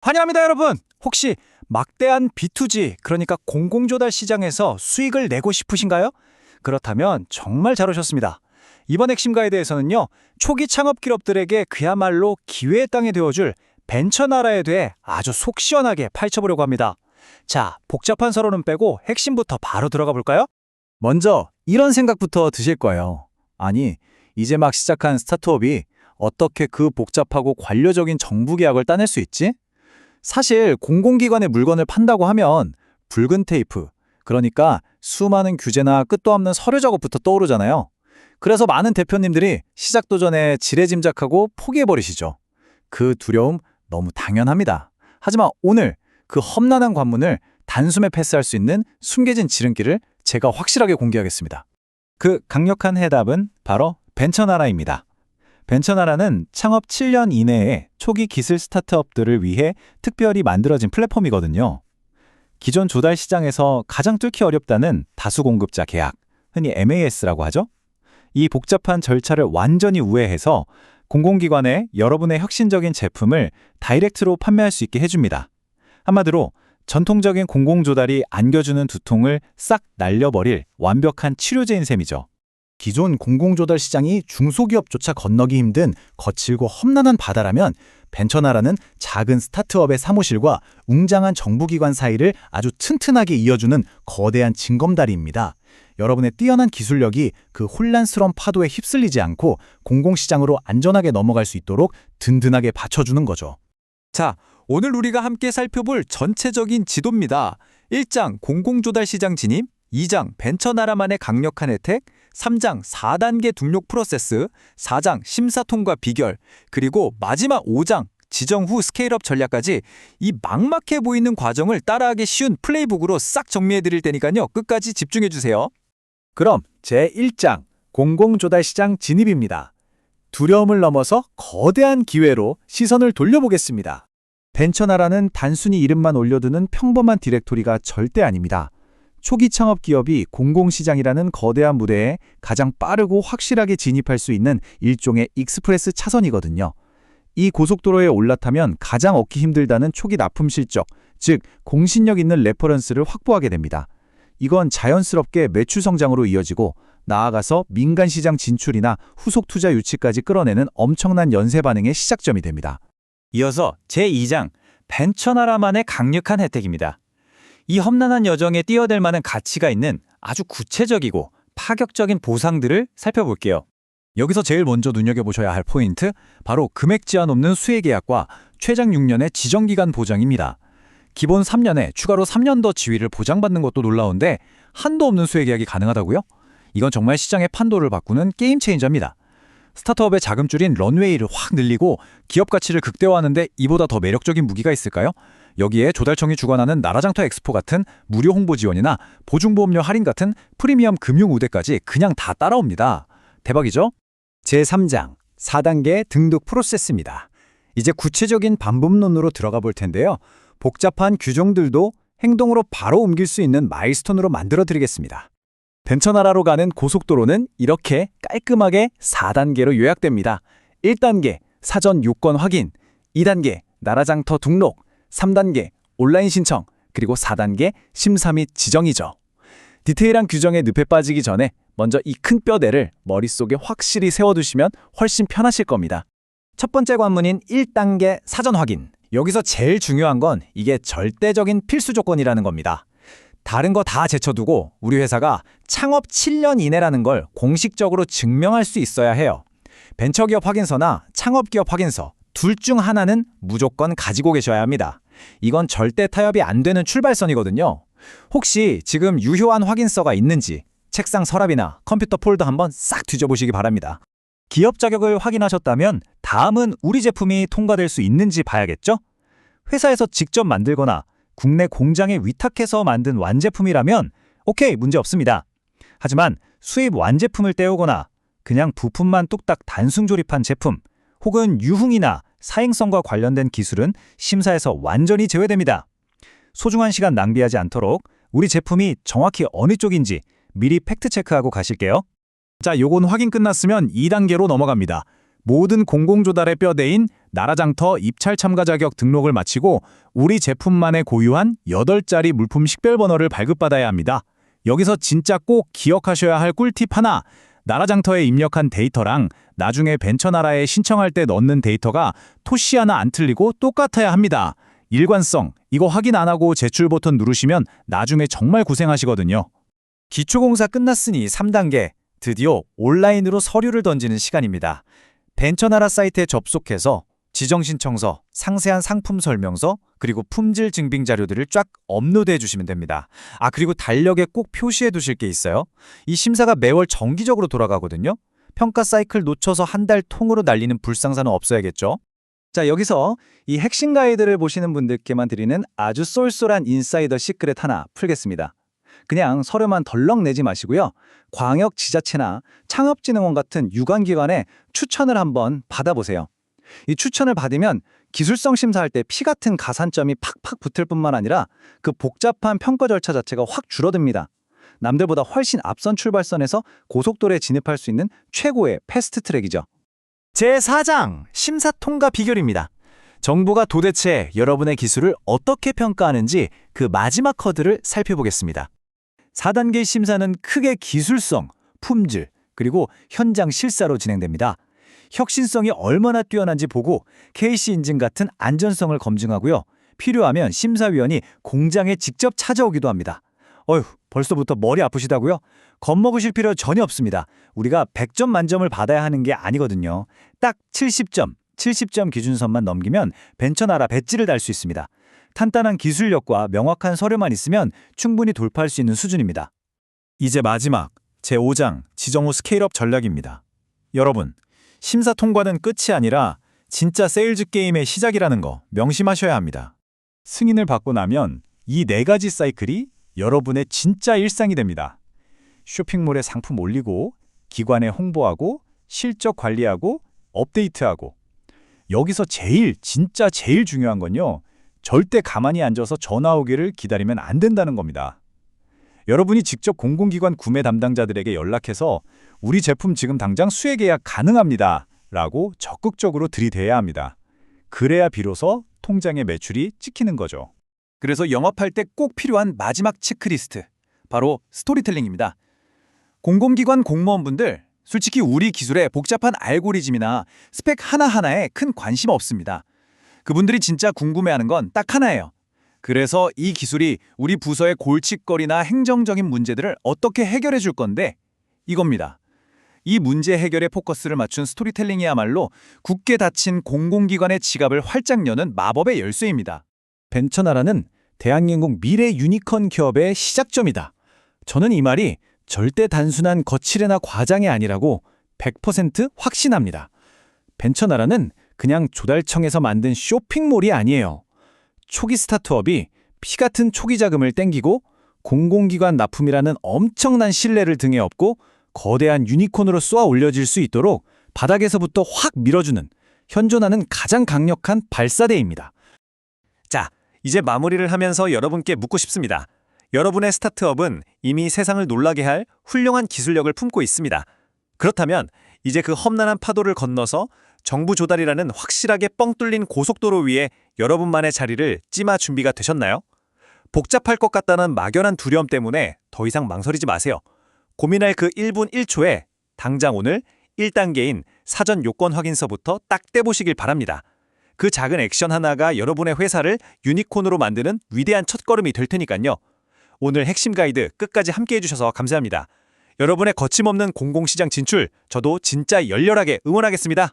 환영합니다, 여러분. 혹시 막대한 B2G, 그러니까 공공조달 시장에서 수익을 내고 싶으신가요? 그렇다면 정말 잘 오셨습니다. 이번 핵심 가이드에서는요, 초기 창업 기업들에게 그야말로 기회의 땅이 되어줄 벤처 나라에 대해 아주 속 시원하게 파헤쳐보려고 합니다. 자, 복잡한 서론은 빼고 핵심부터 바로 들어가 볼까요? 먼저 이런 생각부터 드실 거예요. 아니, 이제 막 시작한 스타트업이 어떻게 그 복잡하고 관료적인 정부 계약을 따낼 수 있지? 사실 공공기관의 물건을 판다고 하면 붉은 테이프, 그러니까 수많은 규제나 끝도 없는 서류 작업부터 떠오르잖아요. 그래서 많은 대표님들이 시작도 전에 지레짐작하고 포기해버리시죠. 그 두려움 너무 당연합니다. 하지만 오늘 그 험난한 관문을 단숨에 패스할 수 있는 숨겨진 지름길을 제가 확실하게 공개하겠습니다. 그 강력한 해답은 바로 벤처나라입니다. 벤처나라는 창업 7년 이내에 초기 기술 스타트업들을 위해 특별히 만들어진 플랫폼이거든요. 기존 조달 시장에서 가장 뚫기 어렵다는 다수 공급자 계약, 흔히 MAS라고 하죠. 이 복잡한 절차를 완전히 우회해서 공공기관에 여러분의 혁신적인 제품을 다이렉트로 판매할 수 있게 해줍니다. 한마디로 전통적인 공공조달이 안겨주는 두통을 싹 날려버릴 완벽한 치료제인 셈이죠. 기존 공공조달 시장이 중소기업조차 건너기 힘든 거칠고 험난한 바다라면 벤처나라는 작은 스타트업의 사무실과 웅장한 정부기관 사이를 아주 튼튼하게 이어주는 거대한 징검다리입니다. 여러분의 뛰어난 기술력이 그 혼란스러운 파도에 휩쓸리지 않고 공공시장으로 안전하게 넘어갈 수 있도록 든든하게 받쳐주는 거죠. 자, 오늘 우리가 함께 살펴볼 전체적인 지도입니다. 1장 공공조달 시장 진입, 2장 벤처나라만의 강력한 혜택, 3장 4단계 등록 프로세스, 4장 심사 통과 비결, 그리고 마지막 5장 지정 후 스케일업 전략까지 이 막막해 보이는 과정을 따라하기 쉬운 플레이북으로 싹 정리해드릴 테니까요. 끝까지 집중해주세요. 그럼 제1장 공공조달 시장 진입입니다. 두려움을 넘어서 거대한 기회로 시선을 돌려보겠습니다. 벤처나라는 단순히 이름만 올려두는 평범한 디렉토리가 절대 아닙니다. 초기 창업 기업이 공공시장이라는 거대한 무대에 가장 빠르고 확실하게 진입할 수 있는 일종의 익스프레스 차선이거든요. 이 고속도로에 올라타면 가장 얻기 힘들다는 초기 납품 실적, 즉 공신력 있는 레퍼런스를 확보하게 됩니다. 이건 자연스럽게 매출 성장으로 이어지고 나아가서 민간시장 진출이나 후속 투자 유치까지 끌어내는 엄청난 연쇄 반응의 시작점이 됩니다. 이어서 제2장 벤처나라만의 강력한 혜택입니다. 이 험난한 여정에 뛰어들 만한 가치가 있는 아주 구체적이고 파격적인 보상들을 살펴볼게요. 여기서 제일 먼저 눈여겨보셔야 할 포인트, 바로 금액 제한 없는 수혜 계약과 최장 6년의 지정기간 보장입니다. 기본 3년에 추가로 3년 더 지위를 보장받는 것도 놀라운데 한도 없는 수혜 계약이 가능하다고요? 이건 정말 시장의 판도를 바꾸는 게임 체인저입니다. 스타트업의 자금줄인 런웨이를 확 늘리고 기업 가치를 극대화하는데 이보다 더 매력적인 무기가 있을까요? 여기에 조달청이 주관하는 나라장터 엑스포 같은 무료 홍보 지원이나 보증보험료 할인 같은 프리미엄 금융 우대까지 그냥 다 따라옵니다. 대박이죠? 제3장 4단계 등록 프로세스입니다. 이제 구체적인 반복론으로 들어가 볼 텐데요. 복잡한 규정들도 행동으로 바로 옮길 수 있는 마일스톤으로 만들어 드리겠습니다. 벤처나라로 가는 고속도로는 이렇게 깔끔하게 4단계로 요약됩니다. 1단계 사전 요건 확인, 2단계 나라장터 등록, 3단계 온라인 신청, 그리고 4단계 심사 및 지정이죠. 디테일한 규정에 늪에 빠지기 전에 먼저 이 큰 뼈대를 머릿속에 확실히 세워두시면 훨씬 편하실 겁니다. 첫 번째 관문인 1단계 사전 확인. 여기서 제일 중요한 건 이게 절대적인 필수 조건이라는 겁니다. 다른 거 다 제쳐두고 우리 회사가 창업 7년 이내라는 걸 공식적으로 증명할 수 있어야 해요. 벤처기업 확인서나 창업기업 확인서 둘 중 하나는 무조건 가지고 계셔야 합니다. 이건 절대 타협이 안 되는 출발선이거든요. 혹시 지금 유효한 확인서가 있는지 책상 서랍이나 컴퓨터 폴더 한번 싹 뒤져보시기 바랍니다. 기업 자격을 확인하셨다면 다음은 우리 제품이 통과될 수 있는지 봐야겠죠? 회사에서 직접 만들거나 국내 공장에 위탁해서 만든 완제품이라면 오케이, 문제 없습니다. 하지만 수입 완제품을 떼오거나 그냥 부품만 뚝딱 단순 조립한 제품 혹은 유흥이나 사행성과 관련된 기술은 심사에서 완전히 제외됩니다. 소중한 시간 낭비하지 않도록 우리 제품이 정확히 어느 쪽인지 미리 팩트체크하고 가실게요. 자, 요건 확인 끝났으면 2단계로 넘어갑니다. 모든 공공조달의 뼈대인 나라장터 입찰 참가 자격 등록을 마치고 우리 제품만의 고유한 8자리 물품 식별 번호를 발급받아야 합니다. 여기서 진짜 꼭 기억하셔야 할 꿀팁 하나. 나라장터에 입력한 데이터랑 나중에 벤처나라에 신청할 때 넣는 데이터가 토시 하나 안 틀리고 똑같아야 합니다. 일관성, 이거 확인 안 하고 제출 버튼 누르시면 나중에 정말 고생하시거든요. 기초공사 끝났으니 3단계, 드디어 온라인으로 서류를 던지는 시간입니다. 벤처나라 사이트에 접속해서 지정신청서, 상세한 상품 설명서, 그리고 품질 증빙 자료들을 쫙 업로드해 주시면 됩니다. 그리고 달력에 꼭 표시해 두실 게 있어요. 이 심사가 매월 정기적으로 돌아가거든요. 평가 사이클 놓쳐서 한 달 통으로 날리는 불상사는 없어야겠죠. 자, 여기서 이 핵심 가이드를 보시는 분들께만 드리는 아주 쏠쏠한 인사이더 시크릿 하나 풀겠습니다. 그냥 서류만 덜렁 내지 마시고요. 광역 지자체나 창업진흥원 같은 유관기관에 추천을 한번 받아보세요. 이 추천을 받으면 기술성 심사할 때 피 같은 가산점이 팍팍 붙을 뿐만 아니라 그 복잡한 평가 절차 자체가 확 줄어듭니다. 남들보다 훨씬 앞선 출발선에서 고속도로에 진입할 수 있는 최고의 패스트트랙이죠. 제4장 심사 통과 비결입니다. 정부가 도대체 여러분의 기술을 어떻게 평가하는지 그 마지막 커드를 살펴보겠습니다. 4단계 심사는 크게 기술성, 품질, 그리고 현장 실사로 진행됩니다. 혁신성이 얼마나 뛰어난지 보고 KC 인증 같은 안전성을 검증하고요. 필요하면 심사위원이 공장에 직접 찾아오기도 합니다. 벌써부터 머리 아프시다고요? 겁먹으실 필요 전혀 없습니다. 우리가 100점 만점을 받아야 하는 게 아니거든요. 딱 70점 기준선만 넘기면 벤처나라 배지를 달 수 있습니다. 탄탄한 기술력과 명확한 서류만 있으면 충분히 돌파할 수 있는 수준입니다. 이제 마지막, 제5장 지정 후 스케일업 전략입니다. 여러분, 심사 통과는 끝이 아니라 진짜 세일즈 게임의 시작이라는 거 명심하셔야 합니다. 승인을 받고 나면 이 4가지 사이클이 여러분의 진짜 일상이 됩니다. 쇼핑몰에 상품 올리고, 기관에 홍보하고, 실적 관리하고, 업데이트하고. 여기서 진짜 제일 중요한 건요. 절대 가만히 앉아서 전화 오기를 기다리면 안 된다는 겁니다. 여러분이 직접 공공기관 구매 담당자들에게 연락해서 우리 제품 지금 당장 수혜 계약 가능합니다. 라고 적극적으로 들이대야 합니다. 그래야 비로소 통장의 매출이 찍히는 거죠. 그래서 영업할 때 꼭 필요한 마지막 체크리스트, 바로 스토리텔링입니다. 공공기관 공무원분들, 솔직히 우리 기술의 복잡한 알고리즘이나 스펙 하나하나에 큰 관심 없습니다. 그분들이 진짜 궁금해하는 건 딱 하나예요. 그래서 이 기술이 우리 부서의 골칫거리나 행정적인 문제들을 어떻게 해결해 줄 건데 이겁니다. 이 문제 해결에 포커스를 맞춘 스토리텔링이야말로 굳게 닫힌 공공기관의 지갑을 활짝 여는 마법의 열쇠입니다. 벤처나라는 대한민국 미래 유니콘 기업의 시작점이다. 저는 이 말이 절대 단순한 거칠애나 과장이 아니라고 100% 확신합니다. 벤처나라는 그냥 조달청에서 만든 쇼핑몰이 아니에요. 초기 스타트업이 피 같은 초기 자금을 땡기고 공공기관 납품이라는 엄청난 신뢰를 등에 업고 거대한 유니콘으로 쏘아 올려질 수 있도록 바닥에서부터 확 밀어주는 현존하는 가장 강력한 발사대입니다. 자, 이제 마무리를 하면서 여러분께 묻고 싶습니다. 여러분의 스타트업은 이미 세상을 놀라게 할 훌륭한 기술력을 품고 있습니다. 그렇다면 이제 그 험난한 파도를 건너서 정부 조달이라는 확실하게 뻥 뚫린 고속도로 위에 여러분만의 자리를 찜할 준비가 되셨나요? 복잡할 것 같다는 막연한 두려움 때문에 더 이상 망설이지 마세요. 고민할 그 1분 1초에 당장 오늘 1단계인 사전 요건 확인서부터 딱 떼보시길 바랍니다. 그 작은 액션 하나가 여러분의 회사를 유니콘으로 만드는 위대한 첫걸음이 될 테니까요. 오늘 핵심 가이드 끝까지 함께해 주셔서 감사합니다. 여러분의 거침없는 공공시장 진출, 저도 진짜 열렬하게 응원하겠습니다.